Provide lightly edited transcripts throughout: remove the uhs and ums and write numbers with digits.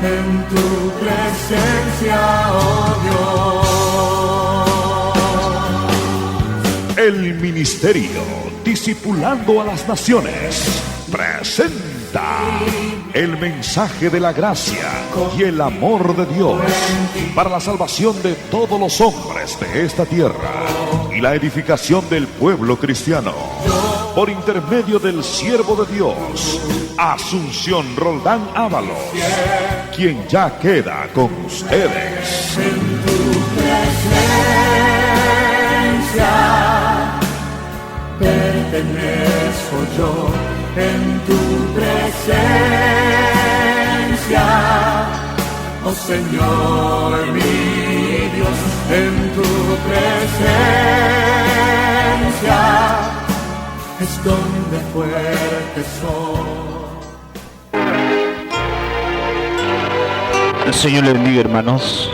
en tu presencia, oh Dios. El ministerio Discipulando a las Naciones presenta el mensaje de la gracia y el amor de Dios para la salvación de todos los hombres de esta tierra y la edificación del pueblo cristiano, por intermedio del siervo de Dios, Asunción Roldán Ábalos, quien ya queda con ustedes. En tu presencia pertenezco yo, en tu presencia, oh Señor mi Dios, en tu presencia es donde fuerte soy. El Señor les bendiga, hermanos.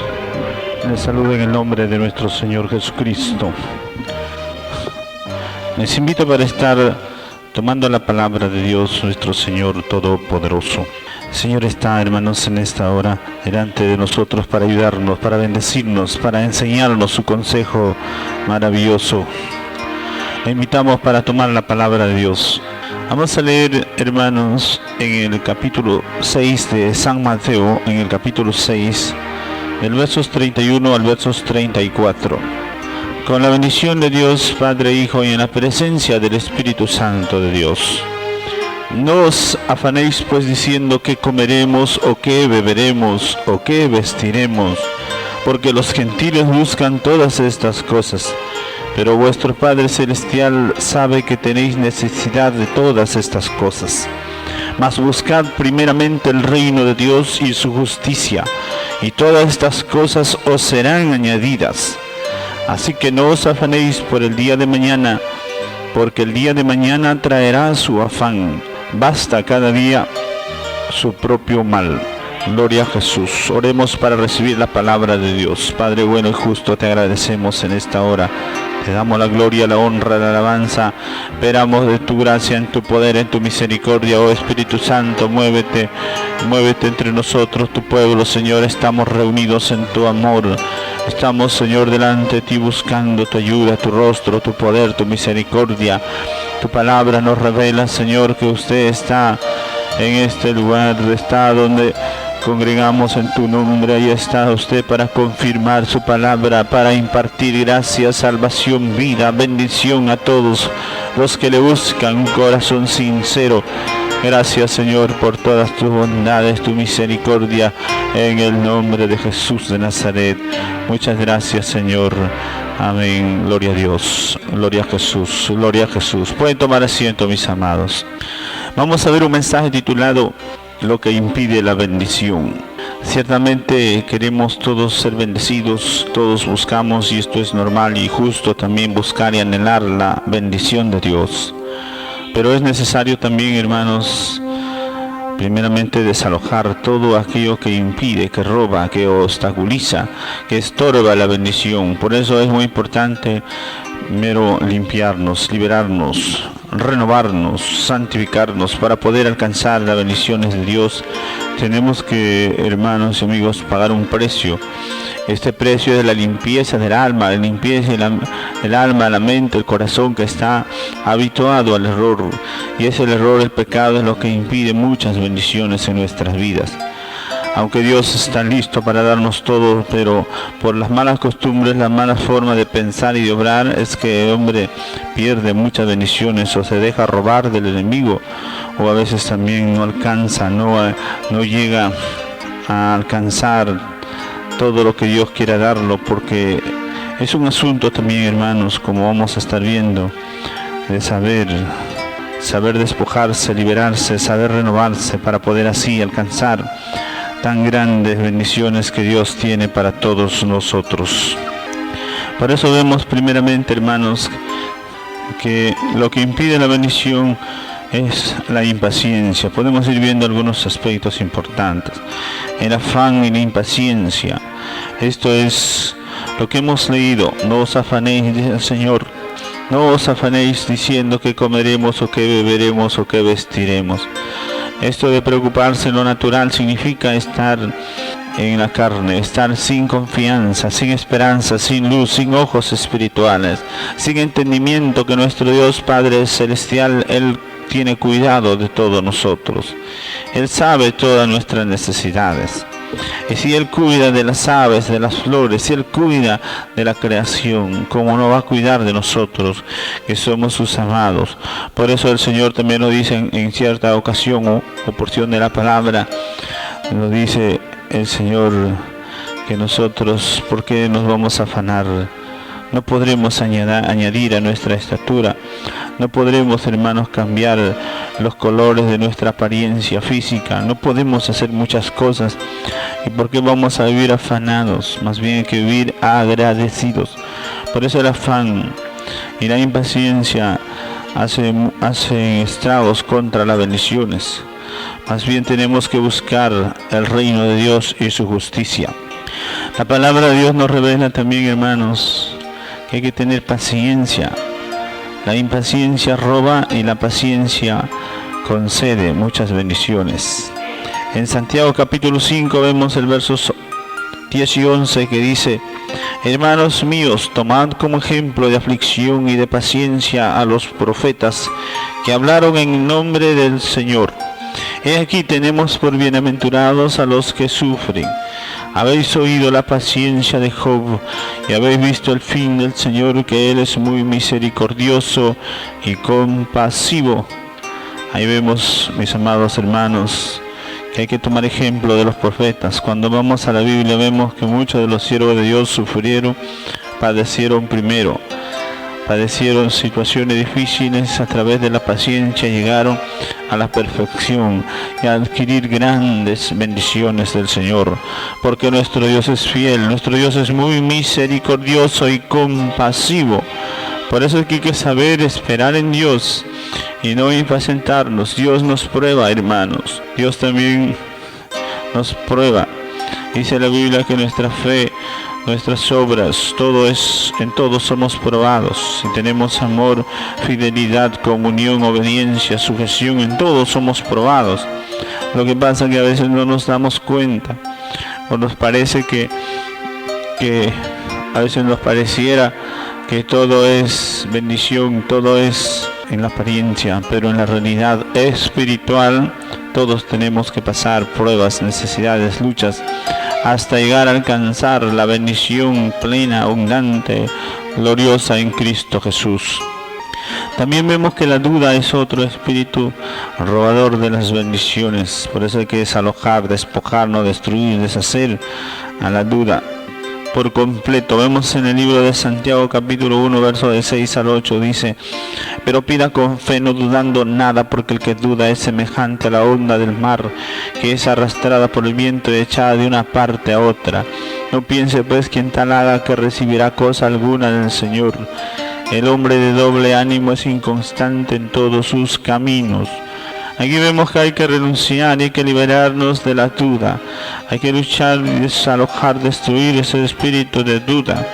Les saludo en el nombre de nuestro Señor Jesucristo. Les invito para estar tomando la palabra de Dios, nuestro Señor Todopoderoso. El Señor está, hermanos, en esta hora delante de nosotros para ayudarnos, para bendecirnos, para enseñarnos su consejo maravilloso. Le invitamos para tomar la palabra de Dios. Vamos a leer, hermanos, en el capítulo 6 de San Mateo, en el capítulo 6, del versos 31 al versos 34. Con la bendición de Dios, Padre, Hijo, y en la presencia del Espíritu Santo de Dios. No os afanéis pues diciendo qué comeremos, o qué beberemos, o qué vestiremos, porque los gentiles buscan todas estas cosas. Pero vuestro Padre Celestial sabe que tenéis necesidad de todas estas cosas. Mas buscad primeramente el reino de Dios y su justicia, y todas estas cosas os serán añadidas. Así que no os afanéis por el día de mañana, porque el día de mañana traerá su afán. Basta cada día su propio mal. Gloria a Jesús. Oremos para recibir la palabra de Dios. Padre bueno y justo, te agradecemos en esta hora. Te damos la gloria, la honra, la alabanza. Esperamos de tu gracia, en tu poder, en tu misericordia, oh Espíritu Santo. Muévete entre nosotros, tu pueblo, Señor. Estamos reunidos en tu amor. Estamos, Señor, delante de ti buscando tu ayuda, tu rostro, tu poder, tu misericordia. Tu palabra nos revela, Señor, que usted está en este lugar, está donde congregamos en tu nombre. Ahí está usted para confirmar su palabra, para impartir gracia, salvación, vida, bendición a todos los que le buscan un corazón sincero. Gracias, Señor, por todas tus bondades, tu misericordia, en el nombre de Jesús de Nazaret. Muchas gracias, Señor. Amén. Gloria a Dios. Gloria a Jesús. Gloria a Jesús. Pueden tomar asiento, mis amados. Vamos a ver un mensaje titulado Lo que impide la bendición. Ciertamente queremos todos ser bendecidos, todos buscamos, y esto es normal y justo, también buscar y anhelar la bendición de Dios. Pero es necesario también, hermanos, primeramente desalojar todo aquello que impide, que roba, que obstaculiza, que estorba la bendición. Por eso es muy importante primero limpiarnos, liberarnos, renovarnos, santificarnos para poder alcanzar las bendiciones de Dios. Tenemos que, hermanos y amigos, pagar un precio. Este precio es de la limpieza del alma, la limpieza del alma, la mente, el corazón que está habituado al error. Y es el error, el pecado, es lo que impide muchas bendiciones en nuestras vidas. Aunque Dios está listo para darnos todo, pero por las malas costumbres, la mala forma de pensar y de obrar, es que el hombre pierde muchas bendiciones o se deja robar del enemigo, o a veces también no alcanza, no llega a alcanzar todo lo que Dios quiera darlo, porque es un asunto también, hermanos, como vamos a estar viendo, de saber despojarse, liberarse, saber renovarse para poder así alcanzar tan grandes bendiciones que Dios tiene para todos nosotros. Por eso vemos primeramente, hermanos, que lo que impide la bendición es la impaciencia. Podemos ir viendo algunos aspectos importantes. El afán y la impaciencia. Esto es lo que hemos leído. No os afanéis, dice el Señor. No os afanéis diciendo qué comeremos, o qué beberemos, o qué vestiremos. Esto de preocuparse en lo natural significa estar en la carne, estar sin confianza, sin esperanza, sin luz, sin ojos espirituales, sin entendimiento que nuestro Dios Padre Celestial, Él tiene cuidado de todos nosotros. Él sabe todas nuestras necesidades. Y si Él cuida de las aves, de las flores, si Él cuida de la creación, ¿cómo no va a cuidar de nosotros, que somos sus amados? Por eso el Señor también lo dice en cierta ocasión o porción de la palabra, lo dice el Señor, que nosotros, ¿por qué nos vamos a afanar? No podremos añadir a nuestra estatura, no podremos, hermanos, cambiar los colores de nuestra apariencia física, no podemos hacer muchas cosas. ¿Y por qué vamos a vivir afanados? Más bien hay que vivir agradecidos. Por eso el afán y la impaciencia hacen estragos contra las bendiciones. Más bien tenemos que buscar el reino de Dios y su justicia. La palabra de Dios nos revela también, hermanos, que hay que tener paciencia. La impaciencia roba y la paciencia concede muchas bendiciones. En Santiago capítulo 5 vemos el versos 10 y 11 que dice: hermanos míos, tomad como ejemplo de aflicción y de paciencia a los profetas que hablaron en nombre del Señor. He aquí tenemos por bienaventurados a los que sufren. Habéis oído la paciencia de Job y habéis visto el fin del Señor, que Él es muy misericordioso y compasivo. Ahí vemos, mis amados hermanos, que hay que tomar ejemplo de los profetas. Cuando vamos a la Biblia vemos que muchos de los siervos de Dios sufrieron, padecieron primero. Padecieron situaciones difíciles, a través de la paciencia llegaron a la perfección y a adquirir grandes bendiciones del Señor, porque nuestro Dios es fiel, nuestro Dios es muy misericordioso y compasivo. Por eso hay que saber esperar en Dios y no impacientarnos. Dios nos prueba, hermanos, Dios también nos prueba. Dice la Biblia que nuestra fe, nuestras obras, en todo somos probados. Si tenemos amor, fidelidad, comunión, obediencia, sujeción, en todo somos probados. Lo que pasa es que a veces no nos damos cuenta, o nos parece que a veces nos pareciera que todo es bendición, todo es en la apariencia, pero en la realidad espiritual todos tenemos que pasar pruebas, necesidades, luchas, hasta llegar a alcanzar la bendición plena, abundante, gloriosa en Cristo Jesús. También vemos que la duda es otro espíritu robador de las bendiciones. Por eso hay que desalojar, despojarnos, destruir, deshacer a la duda por completo. Vemos en el libro de Santiago capítulo 1 verso de 6 al 8, dice: pero pida con fe, no dudando nada, porque el que duda es semejante a la onda del mar, que es arrastrada por el viento y echada de una parte a otra. No piense pues quien tal haga que recibirá cosa alguna del Señor. El hombre de doble ánimo es inconstante en todos sus caminos. Aquí vemos que hay que renunciar y hay que liberarnos de la duda. Hay que luchar y desalojar, destruir ese espíritu de duda.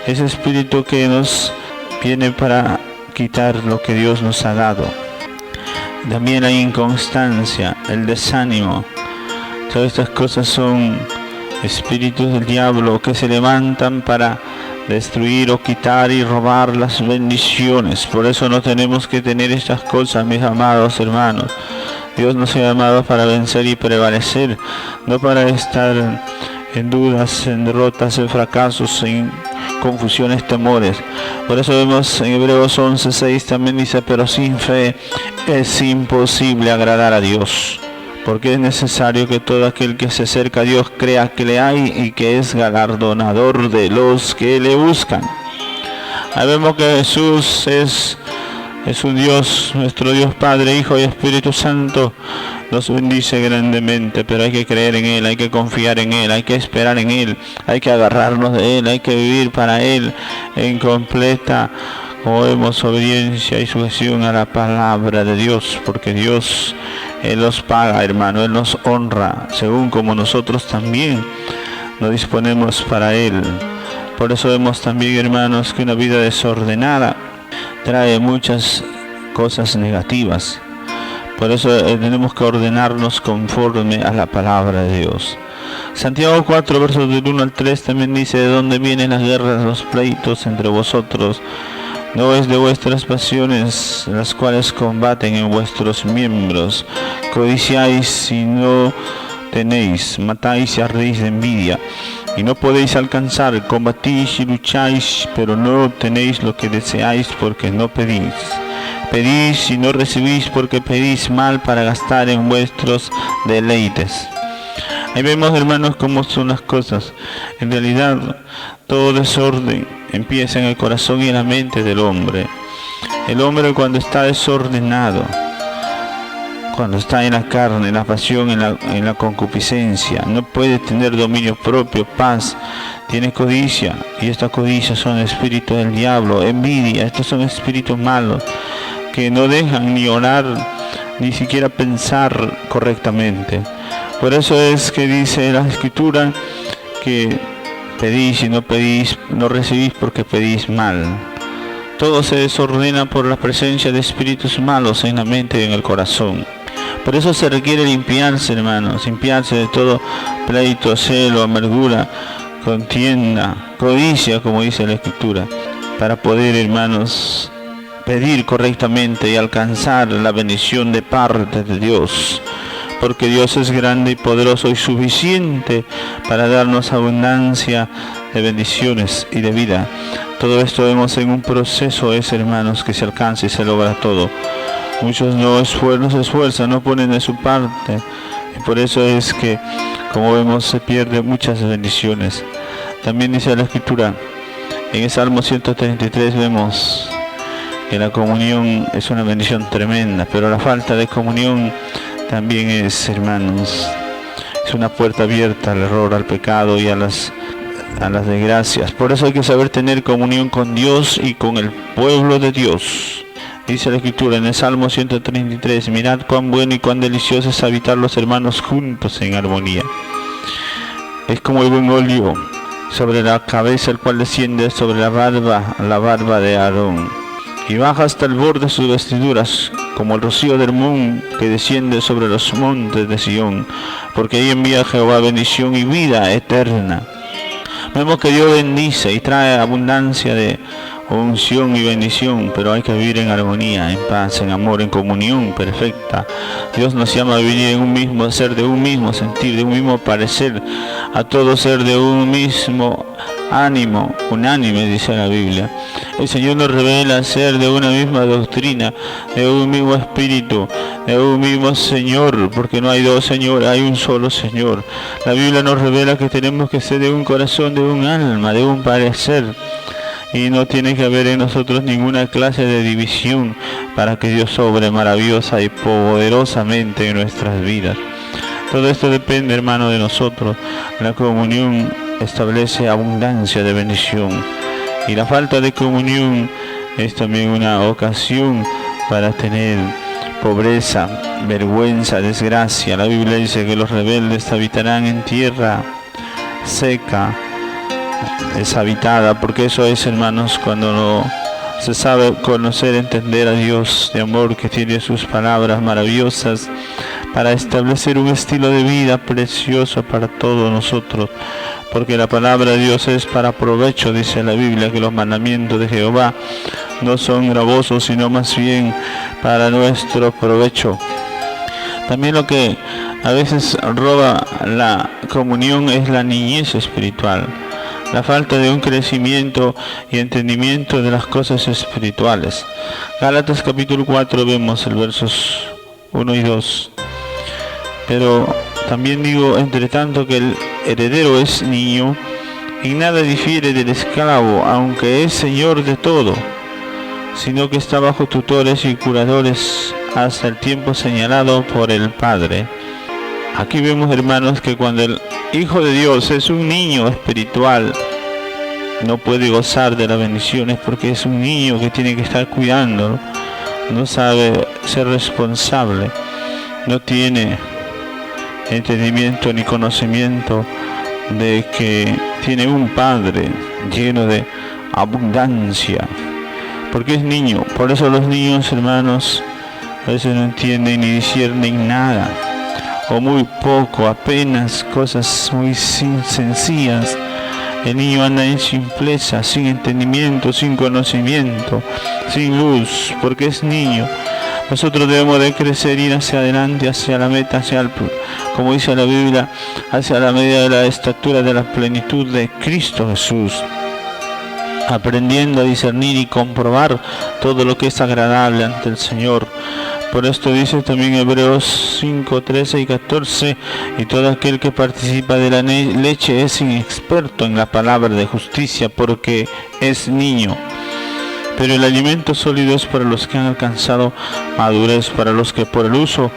Ese espíritu que nos viene para quitar lo que Dios nos ha dado. También hay inconstancia, el desánimo. Todas estas cosas son espíritus del diablo que se levantan para destruir o quitar y robar las bendiciones. Por eso no tenemos que tener estas cosas, mis amados hermanos. Dios nos ha llamado para vencer y prevalecer, no para estar en dudas, en derrotas, en fracasos, en confusiones, temores. Por eso vemos en Hebreos 11:6 también dice: pero sin fe es imposible agradar a Dios, porque es necesario que todo aquel que se acerca a Dios crea que le hay y que es galardonador de los que le buscan. Ahí vemos que Jesús es un Dios, nuestro Dios Padre, Hijo y Espíritu Santo, nos bendice grandemente, pero hay que creer en Él, hay que confiar en Él, hay que esperar en Él, hay que agarrarnos de Él, hay que vivir para Él en completa, como vemos, obediencia y sujeción a la palabra de Dios, porque Dios, Él nos paga, hermano, Él nos honra, según como nosotros también nos disponemos para Él. Por eso vemos también, hermanos, que una vida desordenada trae muchas cosas negativas. Por eso tenemos que ordenarnos conforme a la palabra de Dios. Santiago 4, versos del 1 al 3 también dice: ¿de dónde vienen las guerras, los pleitos entre vosotros? No es de vuestras pasiones las cuales combaten en vuestros miembros. Codiciáis y no tenéis, matáis y ardéis de envidia, y no podéis alcanzar, combatís y lucháis, pero no tenéis lo que deseáis porque no pedís. Pedís y no recibís porque pedís mal para gastar en vuestros deleites. Ahí vemos, hermanos, cómo son las cosas. En realidad, todo desorden empieza en el corazón y en la mente del hombre. El hombre, cuando está desordenado, cuando está en la carne, en la pasión, en la concupiscencia, no puede tener dominio propio, paz, tiene codicia, y esta codicia son espíritus del diablo, envidia, estos son espíritus malos que no dejan ni orar, ni siquiera pensar correctamente. Por eso es que dice la Escritura que pedís y no pedís, no recibís porque pedís mal. Todo se desordena por la presencia de espíritus malos en la mente y en el corazón. Por eso se requiere limpiarse, hermanos, limpiarse de todo pleito, celo, amargura, contienda, codicia, como dice la Escritura, para poder, hermanos, pedir correctamente y alcanzar la bendición de parte de Dios. Porque Dios es grande y poderoso y suficiente para darnos abundancia de bendiciones y de vida. Todo esto vemos en un proceso, hermanos, que se alcanza y se logra todo. Muchos no se esfuerzan, no ponen de su parte. Y por eso es que, como vemos, se pierden muchas bendiciones. También dice la Escritura, en el Salmo 133 vemos que la comunión es una bendición tremenda, pero la falta de comunión también es, hermanos, es una puerta abierta al error, al pecado y a las desgracias. Por eso hay que saber tener comunión con Dios y con el pueblo de Dios. Dice la Escritura en el Salmo 133, mirad cuán bueno y cuán delicioso es habitar los hermanos juntos en armonía. Es como el buen óleo sobre la cabeza, el cual desciende sobre la barba de Aarón, y baja hasta el borde de sus vestiduras, como el rocío de Hermón que desciende sobre los montes de Sión, porque ahí envía Jehová bendición y vida eterna. Vemos que Dios bendice y trae abundancia de unción y bendición, pero hay que vivir en armonía, en paz, en amor, en comunión perfecta. Dios nos llama a vivir en un mismo ser, de un mismo sentir, de un mismo parecer, a todo ser de un mismo ánimo, unánime, dice la Biblia. El Señor nos revela ser de una misma doctrina, de un mismo espíritu, de un mismo Señor, porque no hay dos señores, hay un solo Señor. La Biblia nos revela que tenemos que ser de un corazón, de un alma, de un parecer, y no tiene que haber en nosotros ninguna clase de división para que Dios obre maravillosa y poderosamente en nuestras vidas. Todo esto depende, hermano, de nosotros. La comunión establece abundancia de bendición, y la falta de comunión es también una ocasión para tener pobreza, vergüenza, desgracia. La Biblia dice que los rebeldes habitarán en tierra seca, deshabitada, porque eso es, hermanos, cuando no se sabe conocer, entender a Dios de amor, que tiene sus palabras maravillosas para establecer un estilo de vida precioso para todos nosotros, porque la palabra de Dios es para provecho. Dice la Biblia que los mandamientos de Jehová no son gravosos, sino más bien para nuestro provecho. También lo que a veces roba la comunión es la niñez espiritual, la falta de un crecimiento y entendimiento de las cosas espirituales. Gálatas capítulo 4 vemos el versos 1 y 2. Pero también digo, entre tanto que el heredero es niño, en nada difiere del esclavo, aunque es señor de todo, sino que está bajo tutores y curadores hasta el tiempo señalado por el Padre. Aquí vemos, hermanos, que cuando el Hijo de Dios es un niño espiritual, no puede gozar de las bendiciones porque es un niño que tiene que estar cuidando, no sabe ser responsable, no tiene entendimiento ni conocimiento de que tiene un Padre lleno de abundancia, porque es niño. Por eso los niños, hermanos, A veces no entienden ni disciernen nada, o muy poco, apenas cosas muy sencillas. El niño anda en simpleza, sin entendimiento, sin conocimiento, sin luz, porque es niño. Nosotros debemos de crecer, ir hacia adelante, hacia la meta, como dice la Biblia, hacia la medida de la estatura de la plenitud de Cristo Jesús, aprendiendo a discernir y comprobar todo lo que es agradable ante el Señor. Por esto dice también Hebreos 5, 13 y 14, y todo aquel que participa de la leche es inexperto en la palabra de justicia, porque es niño. Pero el alimento sólido es para los que han alcanzado madurez, para los que por el uso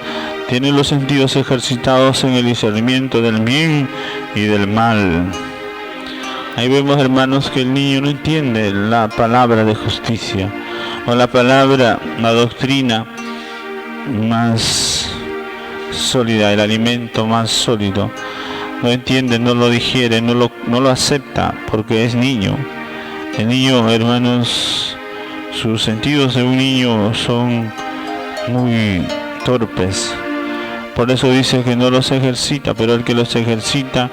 tienen los sentidos ejercitados en el discernimiento del bien y del mal. Ahí vemos, hermanos, que el niño no entiende la palabra de justicia, o la doctrina más sólida, el alimento más sólido. No entiende, no lo digiere, no lo acepta, porque es niño. El niño, hermanos, sus sentidos de un niño son muy torpes. Por eso dice que no los ejercita, pero el que los ejercita,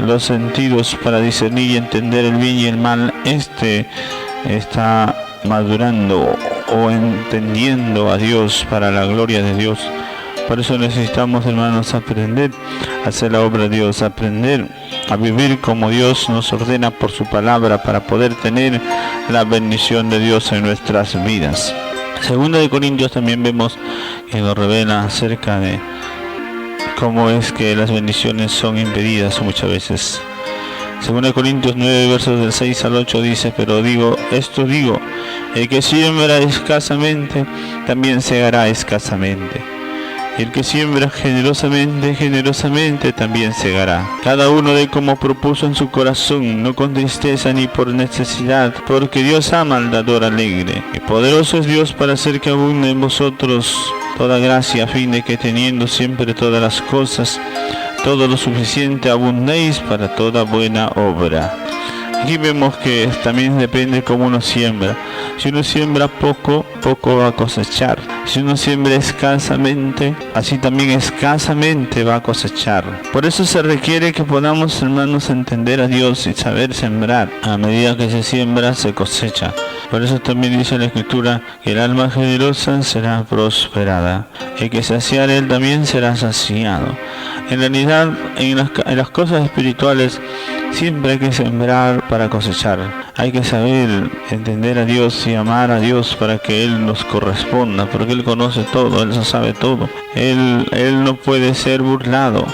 los sentidos para discernir y entender el bien y el mal, está madurando o entendiendo a Dios para la gloria de Dios. Por eso necesitamos, hermanos, aprender a hacer la obra de Dios, aprender a vivir como Dios nos ordena por su palabra, para poder tener la bendición de Dios en nuestras vidas. Segunda de Corintios también vemos que nos revela acerca de cómo es que las bendiciones son impedidas muchas veces. Segunda de Corintios 9, versos del 6 al 8 dice: pero digo, el que siembra escasamente, también segará escasamente. Y el que siembra generosamente, generosamente también segará. Cada uno de como propuso en su corazón, no con tristeza ni por necesidad, porque Dios ama al dador alegre. Y poderoso es Dios para hacer que abunde en vosotros toda gracia, a fin de que teniendo siempre todas las cosas, todo lo suficiente, abundéis para toda buena obra. Aquí vemos que también depende cómo uno siembra. Si uno siembra poco, poco va a cosechar. Si uno siembra escasamente, así también escasamente va a cosechar. Por eso se requiere que podamos, hermanos, entender a Dios y saber sembrar. A medida que se siembra, se cosecha. Por eso también dice la Escritura que el alma generosa será prosperada. El que saciare, él también será saciado. En realidad, en las cosas espirituales, siempre hay que sembrar para cosechar. Hay que saber entender a Dios y amar a Dios para que Él nos corresponda, porque Él conoce todo, Él lo sabe todo. Él no puede ser burlado.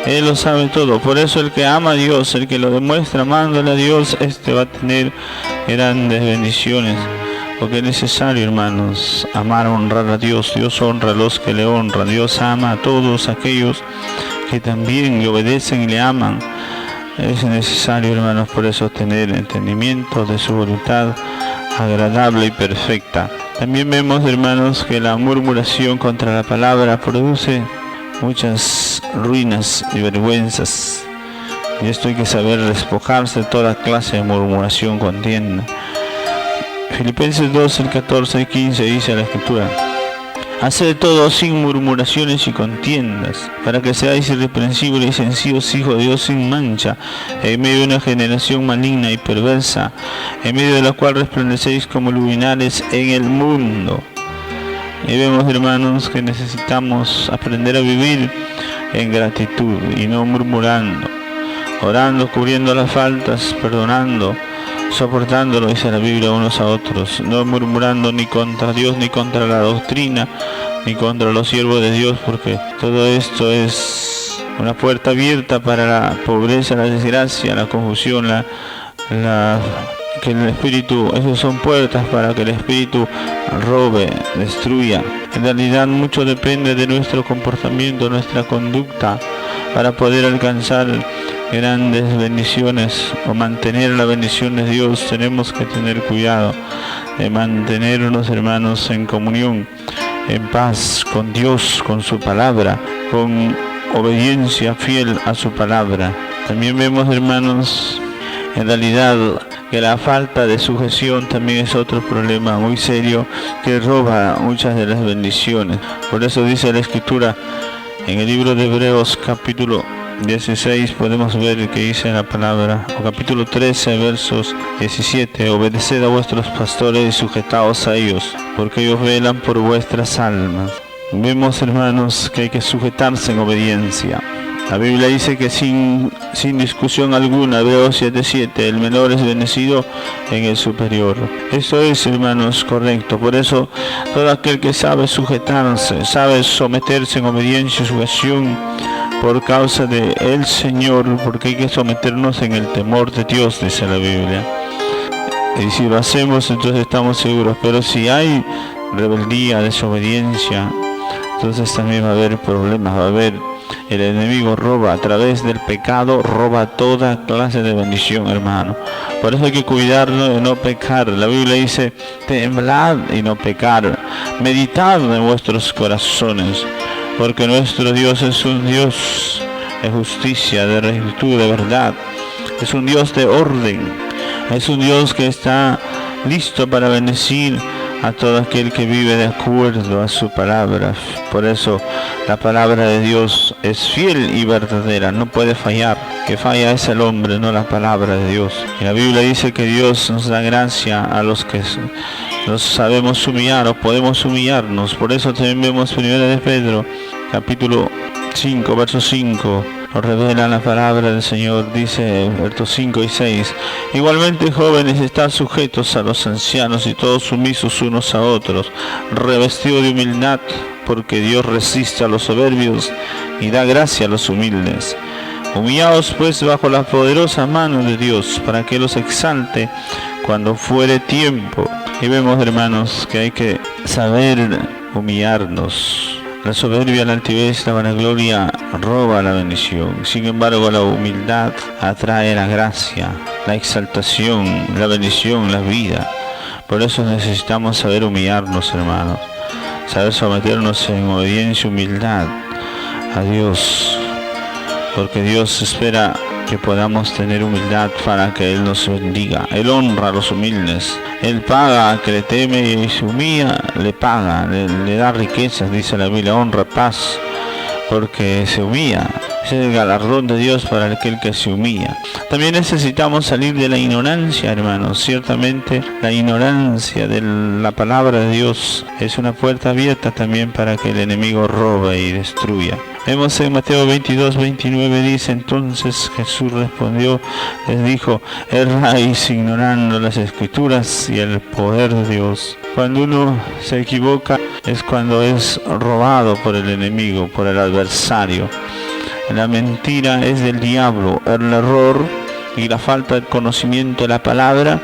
Él lo sabe todo. Por eso el que ama a Dios, el que lo demuestra amándole a Dios, va a tener grandes bendiciones. Porque es necesario, hermanos, amar, honrar a Dios. Dios honra a los que le honran. Dios ama a todos aquellos que también le obedecen y le aman. Es necesario, hermanos, por eso tener entendimiento de su voluntad agradable y perfecta. También vemos, hermanos, que la murmuración contra la palabra produce muchas ruinas y vergüenzas. Y esto hay que saber despojarse de toda clase de murmuración, contienda. Filipenses 2, el 14 y 15 dice la Escritura: haced todo sin murmuraciones y contiendas, para que seáis irreprensibles y sencillos hijos de Dios sin mancha, en medio de una generación maligna y perversa, en medio de la cual resplandecéis como luminares en el mundo. Y vemos, hermanos, que necesitamos aprender a vivir en gratitud y no murmurando, orando, cubriendo las faltas, perdonando, soportándolo, dice la Biblia, unos a otros, no murmurando ni contra Dios, ni contra la doctrina, ni contra los siervos de Dios, porque todo esto es una puerta abierta para la pobreza, la desgracia, la confusión, que el espíritu, esas son puertas para que el espíritu robe, destruya. En realidad mucho depende de nuestro comportamiento, nuestra conducta, para poder alcanzar grandes bendiciones o mantener la bendición de Dios. Tenemos que tener cuidado de mantenernos, hermanos, en comunión, en paz con Dios, con su palabra, con obediencia fiel a su palabra. También vemos, hermanos, en realidad que la falta de sujeción también es otro problema muy serio que roba muchas de las bendiciones. Por eso dice la Escritura en el libro de Hebreos capítulo 16, podemos ver que dice la palabra, o capítulo 13 versos 17: obedeced a vuestros pastores y sujetaos a ellos, porque ellos velan por vuestras almas. Vemos, hermanos, que hay que sujetarse en obediencia. La Biblia dice que sin discusión alguna, Hebreos 7:7, el menor es bendecido en el superior. Esto es, hermanos, correcto. Por eso, todo aquel que sabe sujetarse, sabe someterse en obediencia y sujeción por causa de el Señor, porque hay que someternos en el temor de Dios, dice la Biblia. Y si lo hacemos, entonces estamos seguros. Pero si hay rebeldía, desobediencia, entonces también va a haber problemas, va a haber... El enemigo roba a través del pecado, roba toda clase de bendición, hermano. Por eso hay que cuidarnos de no pecar. La Biblia dice, temblad y no pecar. Meditad en vuestros corazones, porque nuestro Dios es un Dios de justicia, de rectitud, de verdad. Es un Dios de orden. Es un Dios que está listo para bendecir a todo aquel que vive de acuerdo a su palabra. Por eso la palabra de Dios es fiel y verdadera, no puede fallar. Que falla es el hombre, no la palabra de Dios. Y la Biblia dice que Dios nos da gracia a los que nos sabemos humillar o podemos humillarnos. Por eso también vemos 1 de Pedro capítulo 5 verso 5. Nos revela la palabra del Señor, dice versos 5 y 6. Igualmente, jóvenes, están sujetos a los ancianos y todos sumisos unos a otros, revestidos de humildad, porque Dios resiste a los soberbios y da gracia a los humildes. Humillaos pues bajo la poderosa mano de Dios, para que los exalte cuando fuere tiempo. Y vemos, hermanos, que hay que saber humillarnos. La soberbia, la altivez, la vanagloria roba la bendición. Sin embargo, la humildad atrae la gracia, la exaltación, la bendición, la vida. Por eso necesitamos saber humillarnos, hermanos. Saber someternos en obediencia y humildad a Dios. Porque Dios espera que podamos tener humildad para que Él nos bendiga. Él honra a los humildes. Él paga al que le teme y se humilla, le paga, le da riquezas, dice la Biblia, honra, paz, porque se humilla. Es el galardón de Dios para aquel que se humilla. También necesitamos salir de la ignorancia, hermanos. Ciertamente la ignorancia de la palabra de Dios es una puerta abierta también para que el enemigo robe y destruya. Vemos en Mateo 22:29 dice: entonces Jesús respondió, les dijo: erráis ignorando las Escrituras y el poder de Dios. Cuando uno se equivoca es cuando es robado por el enemigo, por el adversario. La mentira es del diablo, el error y la falta de conocimiento de la palabra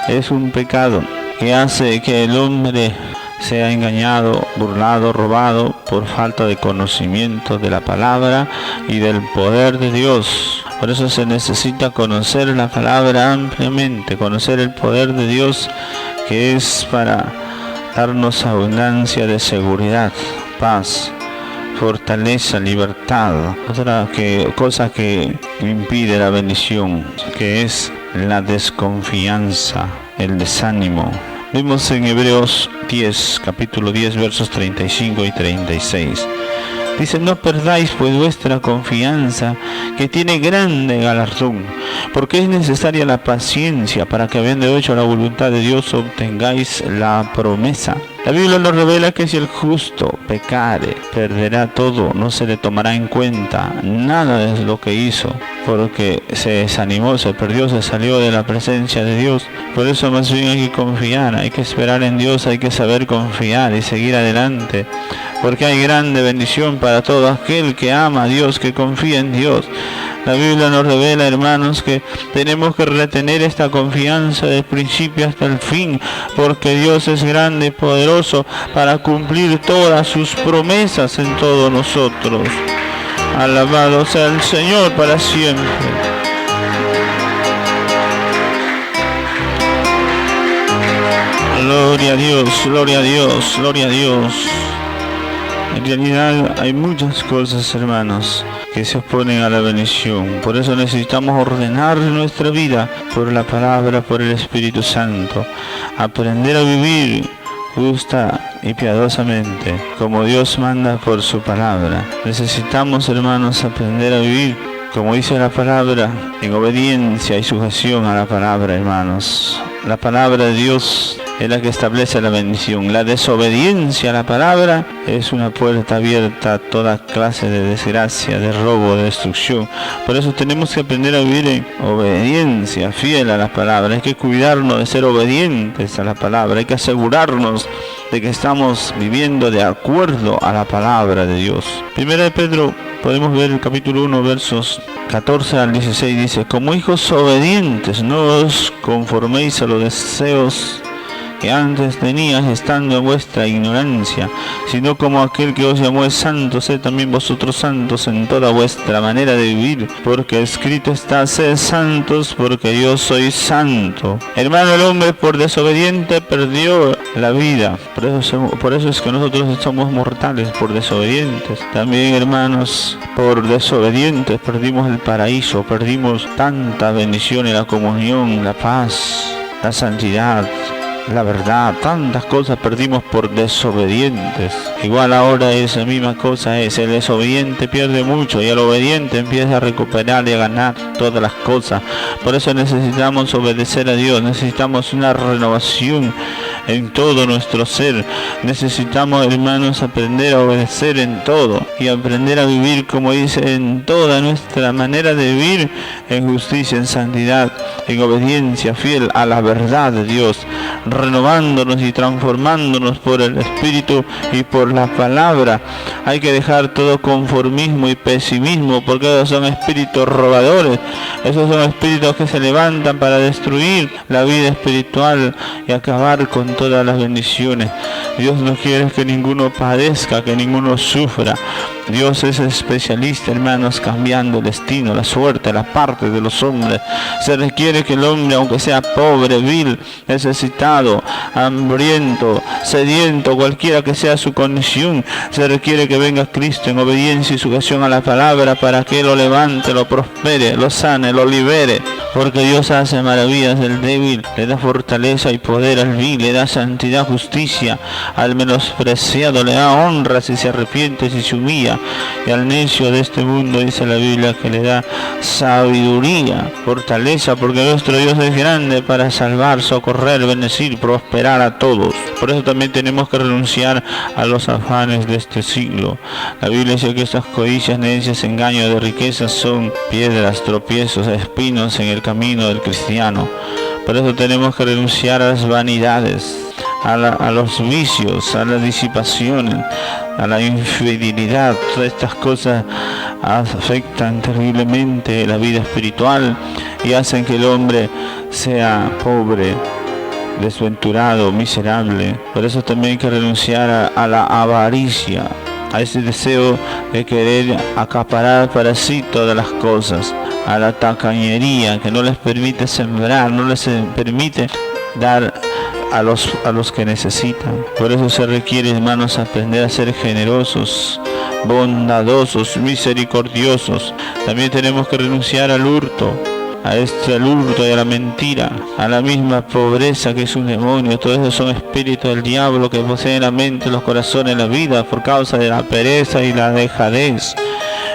es un pecado que hace que el hombre sea engañado, burlado, robado por falta de conocimiento de la palabra y del poder de Dios. Por eso se necesita conocer la palabra ampliamente, conocer el poder de Dios, que es para darnos abundancia de seguridad, paz, fortaleza, libertad. Otra cosa que impide la bendición, que es la desconfianza, el desánimo. Vemos en Hebreos 10, capítulo 10, versos 35 y 36. Dice: no perdáis pues vuestra confianza, que tiene grande galardón, porque es necesaria la paciencia para que, habiendo hecho la voluntad de Dios, obtengáis la promesa. La Biblia nos revela que si el justo pecare, perderá todo, no se le tomará en cuenta nada de lo que hizo, porque se desanimó, se perdió, se salió de la presencia de Dios. Por eso más bien hay que confiar, hay que esperar en Dios, hay que saber confiar y seguir adelante, porque hay grande bendición para todo aquel que ama a Dios, que confía en Dios. La Biblia nos revela, hermanos, que tenemos que retener esta confianza del principio hasta el fin, porque Dios es grande y poderoso para cumplir todas sus promesas en todos nosotros. Alabado sea el Señor para siempre. Gloria a Dios, gloria a Dios, gloria a Dios. En realidad hay muchas cosas, hermanos, que se oponen a la bendición. Por eso necesitamos ordenar nuestra vida por la palabra, por el Espíritu Santo. Aprender a vivir justa y piadosamente, como Dios manda por su palabra. Necesitamos, hermanos, aprender a vivir, como dice la palabra, en obediencia y sujeción a la palabra, hermanos. La palabra de Dios es la que establece la bendición. La desobediencia a la palabra es una puerta abierta a toda clase de desgracia, de robo, de destrucción. Por eso tenemos que aprender a vivir en obediencia, fiel a la palabra. Hay que cuidarnos de ser obedientes a la palabra. Hay que asegurarnos de que estamos viviendo de acuerdo a la palabra de Dios. Primera de Pedro, podemos ver el capítulo 1, versos 14 al 16, dice: como hijos obedientes, no os conforméis a los deseos que antes tenías estando en vuestra ignorancia, sino como aquel que os llamó es santo, sed también vosotros santos en toda vuestra manera de vivir, porque escrito está: sed santos porque yo soy santo. Hermano, el hombre por desobediente perdió la vida, por eso es que nosotros somos mortales, por desobedientes. También, hermanos, por desobedientes perdimos el paraíso, perdimos tanta bendición y la comunión, la paz, la santidad, la verdad, tantas cosas perdimos por desobedientes. Igual ahora esa misma cosa es: el desobediente pierde mucho y el obediente empieza a recuperar y a ganar todas las cosas. Por eso necesitamos obedecer a Dios, necesitamos una renovación en todo nuestro ser. Necesitamos, hermanos, aprender a obedecer en todo y aprender a vivir, como dice, en toda nuestra manera de vivir, en justicia, en santidad, en obediencia fiel a la verdad de Dios, renovándonos y transformándonos por el Espíritu y por la palabra. Hay que dejar todo conformismo y pesimismo, porque esos son espíritus robadores, esos son espíritus que se levantan para destruir la vida espiritual y acabar con todas las bendiciones. Dios no quiere que ninguno padezca, que ninguno sufra. Dios es especialista, hermanos, cambiando el destino, la suerte, la parte de los hombres. Se requiere que el hombre, aunque sea pobre, vil, necesitado, hambriento, sediento, cualquiera que sea su condición, se requiere que venga Cristo en obediencia y sujeción a la palabra para que lo levante, lo prospere, lo sane, lo libere. Porque Dios hace maravillas del débil, le da fortaleza y poder al vil, le da santidad, justicia al menospreciado, le da honra si se arrepiente, si se humilla, y al necio de este mundo, dice la Biblia, que le da sabiduría, fortaleza, porque nuestro Dios es grande para salvar, socorrer, bendecir, prosperar a todos. Por eso también tenemos que renunciar a los afanes de este siglo. La Biblia dice que estas codicias, necias, engaños de riquezas son piedras, tropiezos, espinos en el camino del cristiano. Por eso tenemos que renunciar a las vanidades, a los vicios, a las disipaciones, a la infidelidad. Todas estas cosas afectan terriblemente la vida espiritual y hacen que el hombre sea pobre, desventurado, miserable. Por eso también hay que renunciar a la avaricia, a ese deseo de querer acaparar para sí todas las cosas, a la tacañería que no les permite sembrar, no les permite dar a los que necesitan. Por eso se requiere, hermanos, aprender a ser generosos, bondadosos, misericordiosos. También tenemos que renunciar al hurto, al hurto y a la mentira, a la misma pobreza que es un demonio. Todos esos son espíritus del diablo que poseen la mente, los corazones, la vida por causa de la pereza y la dejadez.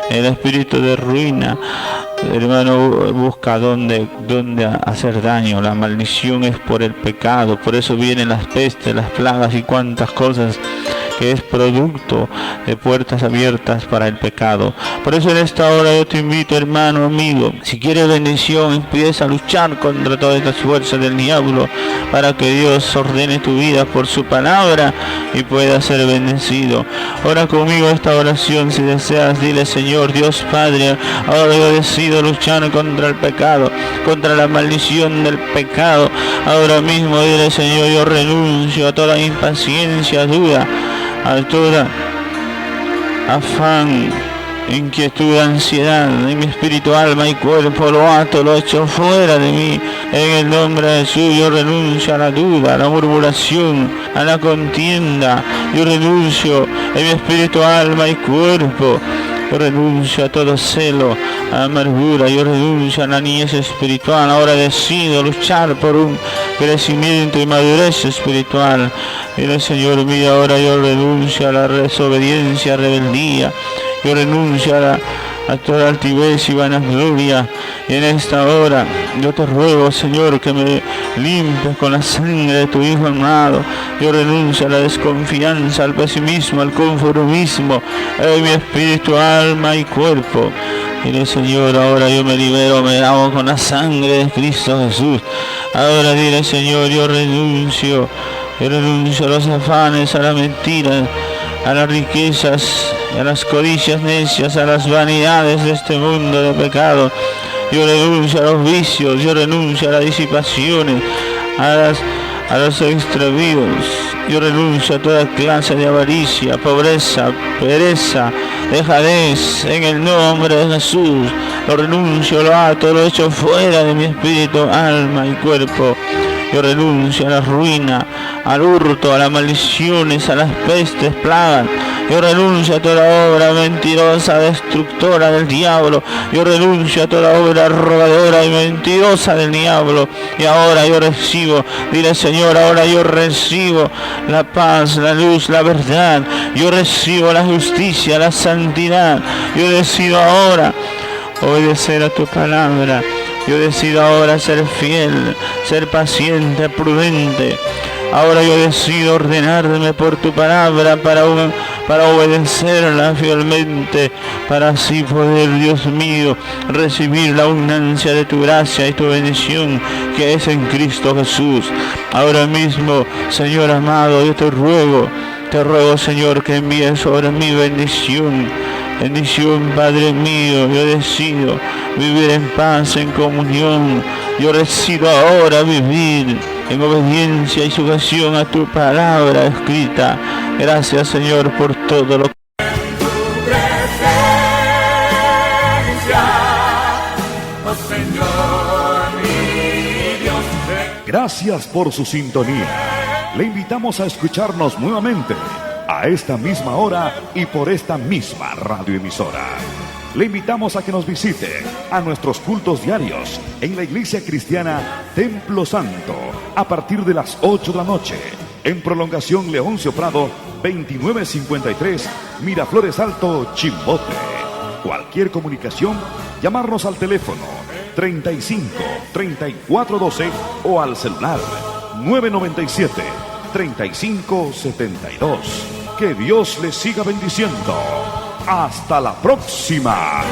El espíritu de ruina, hermano, busca dónde hacer daño. La maldición es por el pecado, por eso vienen las pestes, las plagas y cuantas cosas, que es producto de puertas abiertas para el pecado. Por eso en esta hora yo te invito, hermano, amigo, si quieres bendición, empieza a luchar contra todas estas fuerzas del diablo, para que Dios ordene tu vida por su palabra y puedas ser bendecido. Ora conmigo esta oración, si deseas. Dile: Señor Dios Padre, ahora yo decido luchar contra el pecado, contra la maldición del pecado. Ahora mismo dile: Señor, yo renuncio a toda impaciencia, duda, a toda afán, inquietud, ansiedad en mi espíritu, alma y cuerpo. Lo ato, lo echo fuera de mí. En el nombre de Jesús yo renuncio a la duda, a la murmuración, a la contienda. Yo renuncio en mi espíritu, alma y cuerpo. Yo renuncio a todo celo, a amargura, yo renuncio a la niñez espiritual. Ahora decido luchar por un crecimiento y madurez espiritual. Mira, Señor mío, ahora yo renuncio a la desobediencia, rebeldía. Yo renuncio a toda altivez y vanagloria. Y en esta hora yo te ruego, Señor, que me limpies con la sangre de tu Hijo amado. Yo renuncio a la desconfianza, al pesimismo, al conformismo en mi espíritu, alma y cuerpo. Dile, Señor, ahora yo me libero, me lavo con la sangre de Cristo Jesús. Ahora dile, Señor, yo renuncio a los afanes, a la mentira, a las riquezas, a las codicias necias, a las vanidades de este mundo de pecado. Yo renuncio a los vicios, yo renuncio a las disipaciones, a los extravíos. Yo renuncio a toda clase de avaricia, pobreza, pereza, dejadez, en el nombre de Jesús. Lo renuncio, lo ato, lo echo fuera de mi espíritu, alma y cuerpo. Yo renuncio a la ruina, al hurto, a las maldiciones, a las pestes, plagas. Yo renuncio a toda obra mentirosa, destructora del diablo. Yo renuncio a toda obra robadora y mentirosa del diablo. Y ahora yo recibo, dile, Señor, ahora yo recibo la paz, la luz, la verdad. Yo recibo la justicia, la santidad. Yo decido ahora obedecer a tu palabra. Yo decido ahora ser fiel, ser paciente, prudente. Ahora yo decido ordenarme por tu palabra para obedecerla fielmente, para así poder, Dios mío, recibir la abundancia de tu gracia y tu bendición que es en Cristo Jesús. Ahora mismo, Señor amado, yo te ruego, Señor, que envíes sobre mí bendición. Bendición, Padre mío, yo decido vivir en paz, en comunión. Yo decido ahora vivir en obediencia y sujeción a tu palabra escrita. Gracias, Señor, por todo lo que... Gracias por su sintonía. Le invitamos a escucharnos nuevamente a esta misma hora y por esta misma radioemisora. Le invitamos a que nos visite a nuestros cultos diarios en la Iglesia Cristiana Templo Santo a partir de las 8 de la noche en Prolongación Leoncio Prado 2953 Miraflores Alto, Chimbote. Cualquier comunicación, llamarnos al teléfono 35 34 12 o al celular 997 35 72. Que Dios les siga bendiciendo. Hasta la próxima.